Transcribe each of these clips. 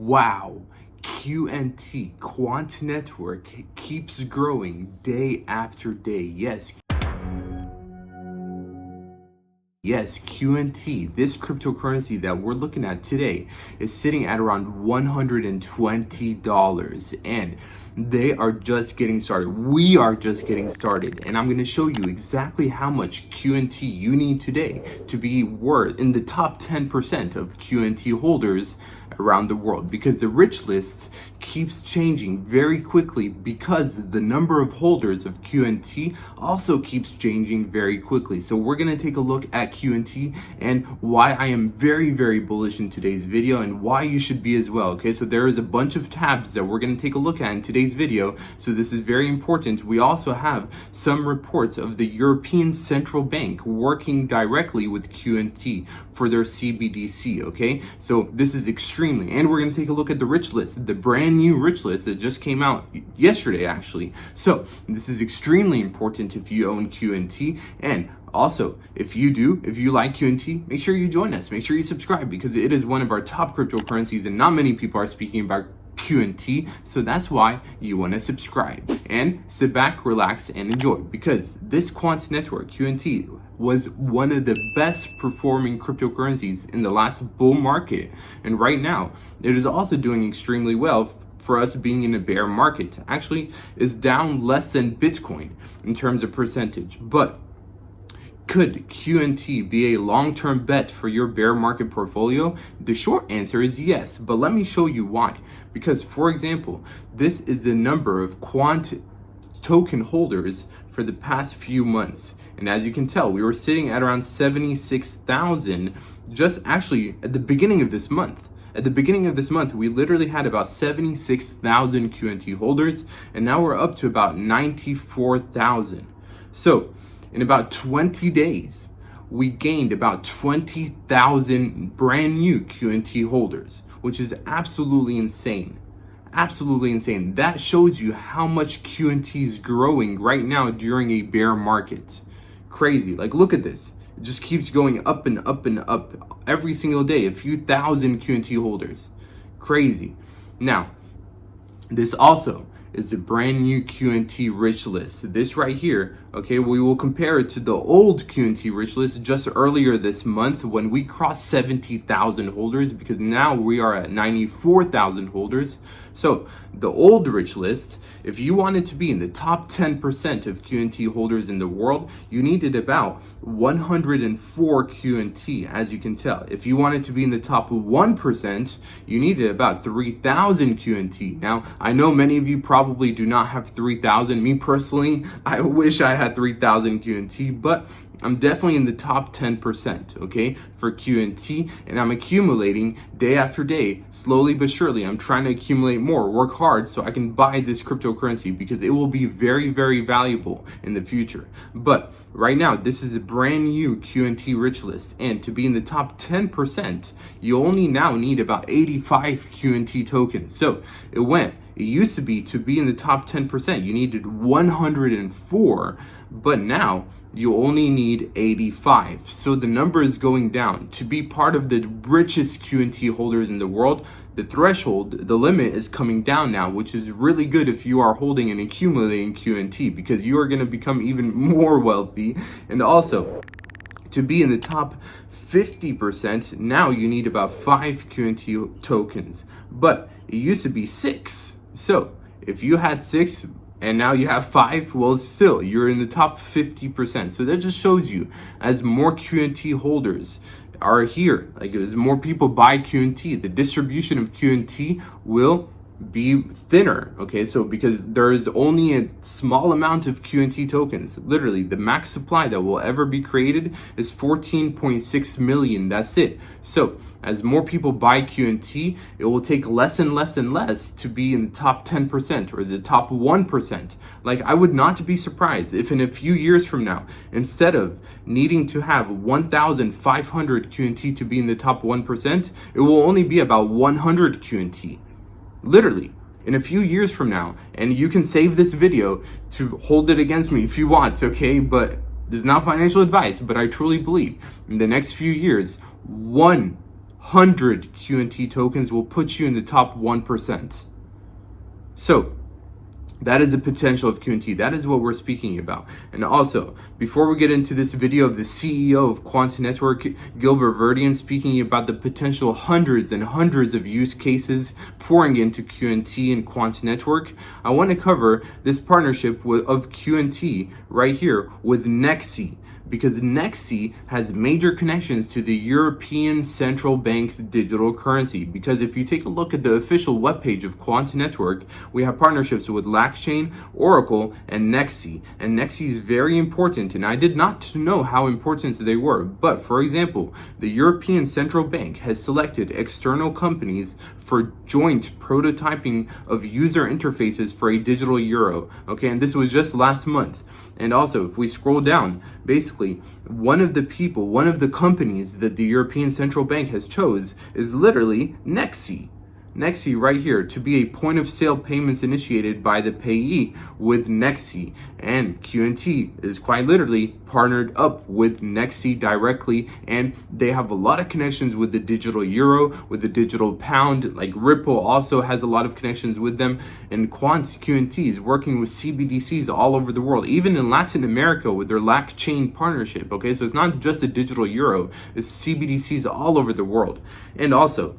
Wow, QNT, Quant Network, keeps growing day after day. Yes, QNT, this cryptocurrency that we're looking at today, is sitting at around $120, and they are just getting started. We are just getting started, and I'm going to show you exactly how much QNT you need today to be worth in the top 10% of QNT holders around the world, because the rich list keeps changing very quickly, because the number of holders of QNT also keeps changing very quickly. So we're going to take a look at QNT and why I am very bullish in today's video, and why you should be as well. Okay, so there is a bunch of tabs that we're going to take a look at in today's video, so this is very important. We also have some reports of the European Central Bank working directly with QNT for their CBDC. Okay, so this is extremely, and we're going to take a look at the rich list, the brand new rich list that just came out yesterday actually. So this is extremely important if you own QNT, and also if you like QNT, make sure you join us, make sure you subscribe, because it is one of our top cryptocurrencies and not many people are speaking about QNT, so that's why you want to subscribe and sit back, relax, and enjoy, because this Quant Network QNT was one of the best performing cryptocurrencies in the last bull market, and right now it is also doing extremely well for us being in a bear market. Actually, is down less than Bitcoin in terms of percentage. But could QNT be a long-term bet for your bear market portfolio? The short answer is yes, but let me show you why. Because, for example, this is the number of Quant token holders for the past few months. And as you can tell, we were sitting at around 76,000 just actually at the beginning of this month. At the beginning of this month, we literally had about 76,000 QNT holders, and now we're up to about 94,000. So in about 20 days, we gained about 20,000 brand new QNT holders, which is absolutely insane. Absolutely insane. That shows you how much QNT is growing right now during a bear market. Crazy. Like, look at this. It just keeps going up and up and up every single day. A few thousand QNT holders. Crazy. Now, this also is a brand new QNT rich list. This right here, okay, we will compare it to the old QNT rich list just earlier this month when we crossed 70,000 holders, because now we are at 94,000 holders. So the old rich list, if you wanted to be in the top 10% of QNT holders in the world, you needed about 104 QNT, as you can tell. If you wanted to be in the top 1%, you needed about 3,000 QNT. Now, I know many of you probably do not have 3,000. Me personally, I wish I had 3,000 QNT, but I'm definitely in the top 10%, okay, for QNT, and I'm accumulating day after day, slowly but surely. I'm trying to accumulate more, work hard, so I can buy this cryptocurrency, because it will be very valuable in the future. But right now, this is a brand new QNT rich list, and to be in the top 10%, you only now need about 85 QNT tokens. So it used to be in the top 10%, you needed 104, but now you only need 85. So the number is going down. To be part of the richest QNT holders in the world, the threshold, the limit is coming down now, which is really good if you are holding and accumulating QNT, because you are going to become even more wealthy. And also, to be in the top 50%, now you need about 5 QNT tokens, but it used to be 6. So if you had 6 and now you have 5, well, still, you're in the top 50%. So that just shows you, as more QNT holders are here, like as more people buy QNT, the distribution of QNT will be thinner. Okay, so because there is only a small amount of QNT tokens, literally the max supply that will ever be created is 14.6 million. That's it. So as more people buy QNT, it will take less and less and less to be in the top 10% or the top 1%. Like, I would not be surprised if in a few years from now, instead of needing to have 1,500 QNT to be in the top 1%, it will only be about 100 QNT. Literally, in a few years from now, and you can save this video to hold it against me if you want, okay? But this is not financial advice, but I truly believe in the next few years, 100 100 QNT tokens will put you in the top 1%. So that is the potential of QNT. That is what we're speaking about. And also, before we get into this video of the CEO of Quant Network, Gilbert Verdian, speaking about the potential hundreds and hundreds of use cases pouring into QNT and Quant Network, I want to cover this partnership of QNT right here with Nexi. Because Nexi has major connections to the European Central Bank's digital currency. Because if you take a look at the official webpage of Quant Network, we have partnerships with Blockchain, Oracle, and Nexi. And Nexi is very important, and I did not know how important they were. But for example, the European Central Bank has selected external companies for joint prototyping of user interfaces for a digital euro. Okay, and this was just last month. And also, if we scroll down, basically, one of the companies that the European Central Bank has chose is literally Nexi. Nexi right here, to be a point of sale payments initiated by the payee with Nexi. And QNT is quite literally partnered up with Nexi directly, and they have a lot of connections with the digital euro, with the digital pound. Like Ripple also has a lot of connections with them, and QNT is working with CBDCs all over the world, even in Latin America with their LAC-chain partnership. Okay, so it's not just a digital euro, it's CBDCs all over the world. And also,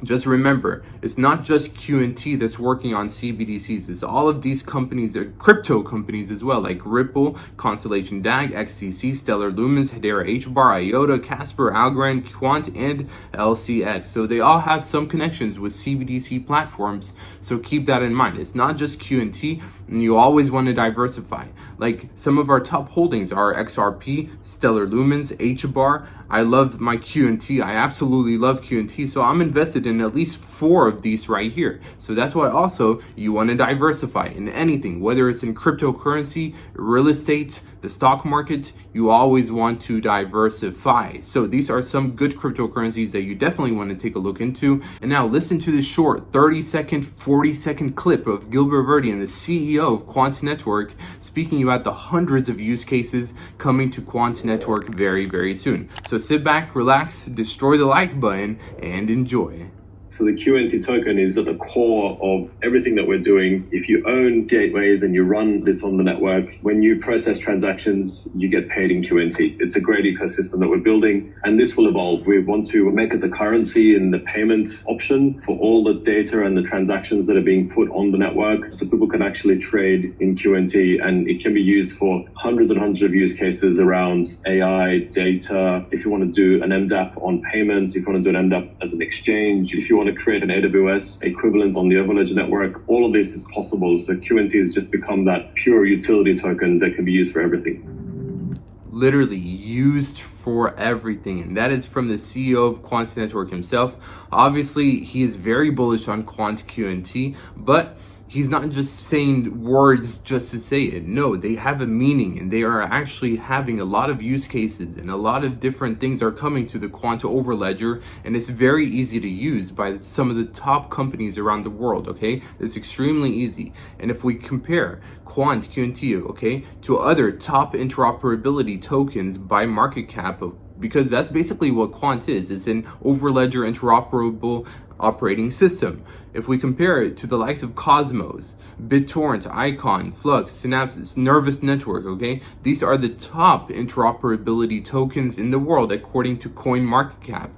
just remember, it's not just QNT that's working on CBDCs. It's all of these companies, they're crypto companies as well, like Ripple, Constellation DAG, XTC, Stellar Lumens, Hedera HBAR, IOTA, Casper, Algorand, Quant, and LCX. So they all have some connections with CBDC platforms. So keep that in mind. It's not just QNT, and you always want to diversify. Like some of our top holdings are XRP, Stellar Lumens, HBAR. I love my QNT. I absolutely love QNT. So I'm invested in at least 4 of these right here. So that's why also you want to diversify in anything, whether it's in cryptocurrency, real estate, the stock market, you always want to diversify. So these are some good cryptocurrencies that you definitely want to take a look into. And now listen to this short 30-second, 40-second clip of Gilbert Verdian, the CEO of Quant Network, speaking about the hundreds of use cases coming to Quant Network very, very soon. So sit back, relax, destroy the like button, and enjoy. So the QNT token is at the core of everything that we're doing. If you own gateways and you run this on the network, when you process transactions, you get paid in QNT. It's a great ecosystem that we're building, and this will evolve. We want to make it the currency and the payment option for all the data and the transactions that are being put on the network, so people can actually trade in QNT, and it can be used for hundreds and hundreds of use cases around AI, data. If you want to do an MDAP on payments, if you want to do an MDAP as an exchange, if you want to create an AWS equivalent on the Overledger network, all of this is possible. So QNT has just become that pure utility token that can be used for everything. Literally used for everything, and that is from the CEO of Quant Network himself. Obviously, he is very bullish on Quant QNT, but he's not just saying words just to say it. No, they have a meaning, and they are actually having a lot of use cases, and a lot of different things are coming to the Quant Overledger, and it's very easy to use by some of the top companies around the world, okay? It's extremely easy. And if we compare Quant QNT, okay, to other top interoperability tokens by market cap, because that's basically what Quant is. It's an Overledger interoperable operating system. If we compare it to the likes of Cosmos, BitTorrent, Icon, Flux, Synapse, Nervous Network, okay? These are the top interoperability tokens in the world according to CoinMarketCap.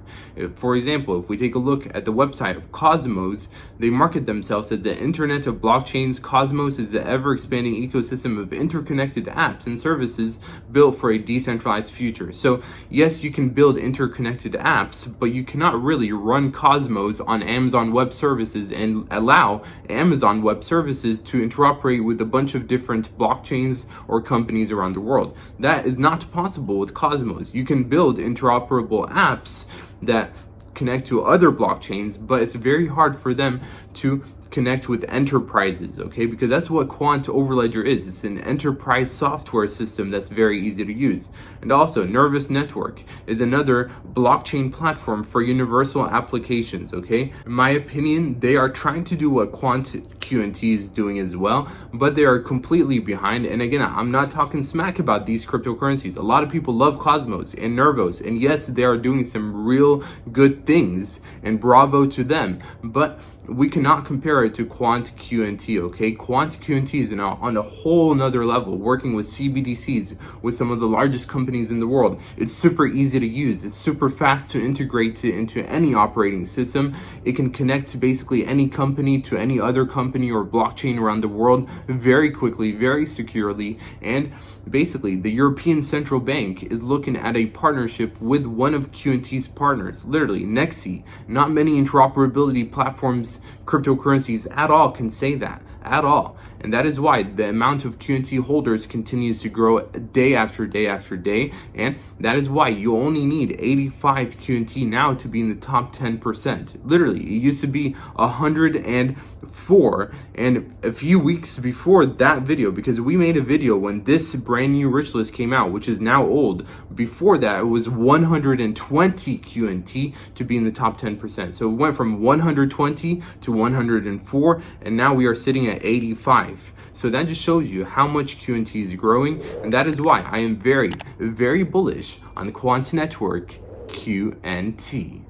For example, if we take a look at the website of Cosmos, they market themselves as the Internet of Blockchains. Cosmos is the ever-expanding ecosystem of interconnected apps and services built for a decentralized future. So yes, you can build interconnected apps, but you cannot really run Cosmos on Amazon Web Services and allow Amazon Web Services to interoperate with a bunch of different blockchains or companies around the world. That is not possible with Cosmos. You can build interoperable apps that connect to other blockchains, but it's very hard for them to connect with enterprises, okay? Because that's what Quant Overledger is. It's an enterprise software system that's very easy to use. And also, Nervous Network is another blockchain platform for universal applications, okay? In my opinion, they are trying to do what Quant QNT is doing as well, but they are completely behind. And again, I'm not talking smack about these cryptocurrencies. A lot of people love Cosmos and Nervos, and yes, they are doing some real good things, and bravo to them. But we cannot compare it to Quant QNT, okay? Quant QNT is now on a whole nother level, working with CBDCs, with some of the largest companies in the world. It's super easy to use. It's super fast to integrate into any operating system. It can connect to basically any company to any other company or blockchain around the world very quickly, very securely. And basically, the European Central Bank is looking at a partnership with one of QNT's partners, literally Nexi. Not many interoperability platforms, cryptocurrencies at all can say that at all. And that is why the amount of QNT holders continues to grow day after day after day. And that is why you only need 85 QNT now to be in the top 10%. Literally, it used to be 104. And a few weeks before that video, because we made a video when this brand new rich list came out, which is now old, before that it was 120 QNT to be in the top 10%. So it went from 120 to 104, and now we are sitting at 85. So that just shows you how much QNT is growing, and that is why I am very, very bullish on Quant Network QNT.